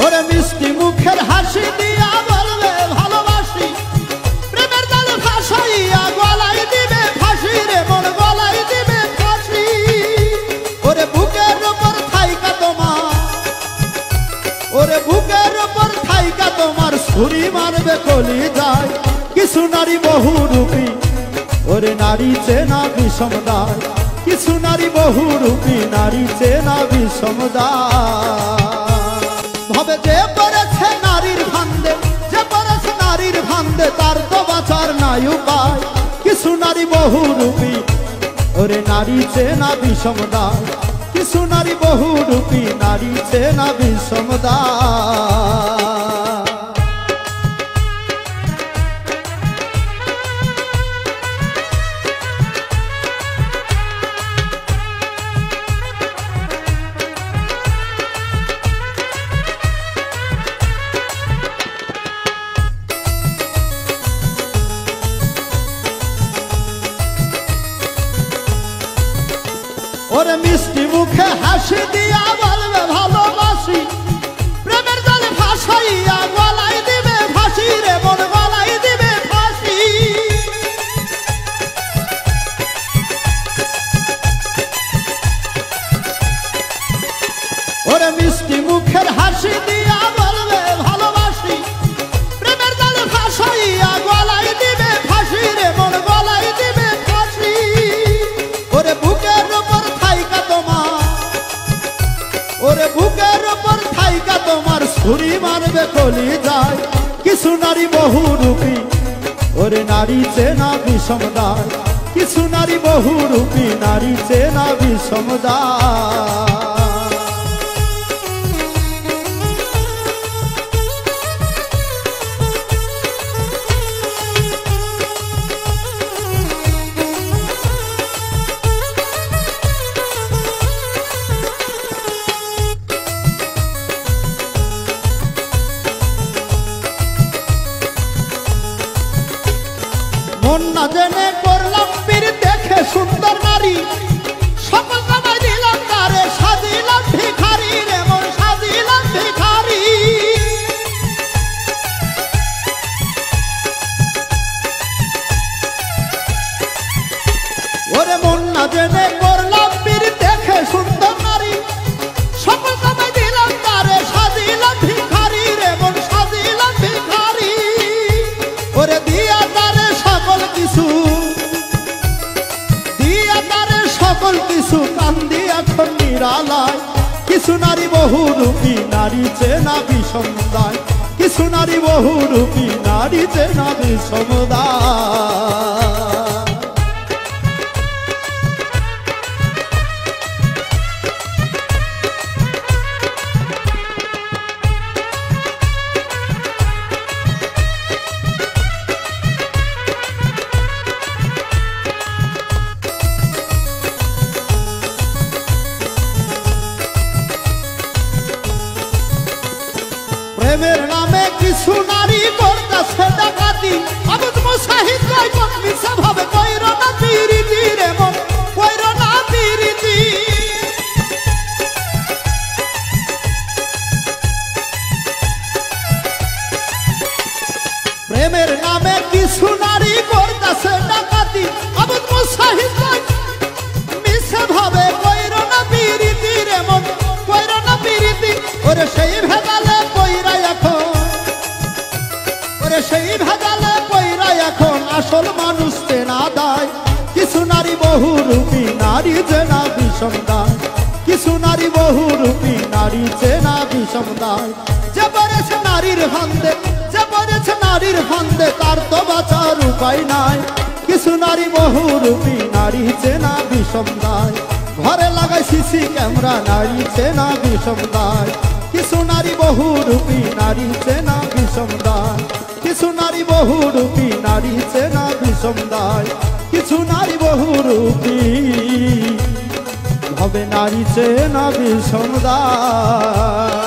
ওরে মিষ্টি মুখের হাসি দিয়া বলবে ভালোবাসি, প্রেমের জালে ভাসাইয়া গলায় দিবে ফাঁসি রে মন, গলায় দিবে ফাঁসি। ওরে বুকের উপর থাইকা তোমার, ওরে বুকের উপর থাইকা তোমার ছুরি মারবে কলি যায়। কিছু নারী বহুরূপী, ওরে নারী চেনা বিষমদায়। কিছু নারী বহুরূপী, নারী চেনা বিষমদায়। ভাবে যে পড়েছে নারীর ফান্দে, যে পড়েছে নারীর ফান্দে, তার তো বাঁচার নাই উপায়। কিছু নারী বহুরূপী, ওরে নারী চেনা বিষমদায়। কিছু নারী বহুরূপী, নারী চেনা বিষমদায়। ওরে মিষ্টি মুখে হাসি দিয়া বলবে ভালোবাসি, প্রেমের জালে ভাসাইয়া গলায় দিবে ফাঁসি রে মন, গলায় দিবে ফাঁসি। ওরে মিষ্টি মুখের হাসি দিয়া বলবে ভালোবাসি, প্রেমের জালে ভাসাইয়া গলায় দিবে ফাঁসি রে মন, গলায় দিবে ফাঁসি। ওরে বুকের উপর থাইকা তোমার, ওরে বুকের উপর থাইকা তোমার ছুরি মারবে কলি যায়। কিছু নারী বহুরূপী, ওরে নারী চেনা বিষমদায়। কিছু নারী বহুরূপী, নারী চেনা বিষমদায়। মন না জেনে করলাম পীর, দেখে সুন্দর নারী সকল কামাই দিলাম তারে, সাজিলাম ভিখারি রে মন, সাজিলাম ভিখারি। ওরে মন না জেনে করলাম পীর, দেখে সুন্দর নারী সকল কামাই দিলাম তারে, সাজিলাম ভিখারি রে মন, সাজিলাম ভিখারি। ওরে দিয়া তারে সকল কিছু, দিয়া তারে সকল কিছু, কান্দি এখন নিরালায়। কিছু নারী বহুরূপী, নারী চেনা বিষমদায়। কিছু নারী বহুরূপী, নারী চেনা বিষমদায়। প্রেমের নামে কিছু নারী করতেছে ডাকাতি, আবুদ মুসাহিদ কয় কোন মিছা ভাবে কইর না পিরিতি রে মন, কইর না পিরিতি। প্রেমের নামে কিছু নারী করতেছে ডাকাতি, আবুদ মুসাহিদ কয় মিছা ভাবে কইর না পিরিতি রে মন, কইর না পিরিতি। ওরে সেই ভেদালে কইরা এখন, ওরে সেই ভেদালে কইরা এখন আসল মানুষ চেনা দায়। কিছু নারী বহুরূপী, নারী চেনা বিষমদায়। কিছু নারী বহুরূপী, নারী চেনা বিষমদায়। যে পড়েছে নারীর ফান্দে, যে পড়েছে নারীর ফান্দে, তার তো বাঁচার উপায় নাই। কিছু নারী বহুরূপী, নারী চেনা বিষমদায়। ঘরে লাগাই সিসি ক্যামেরা, নারী চেনা বিষমদায়। কিছু নারী বহুরূপী, নারী চেনা বিষমদায়। কিছু নারী বহুরূপী, নারী চেনা বিষমদায়। কিছু নারী বহুরূপী, হবে নারী চেনা বিষমদায়।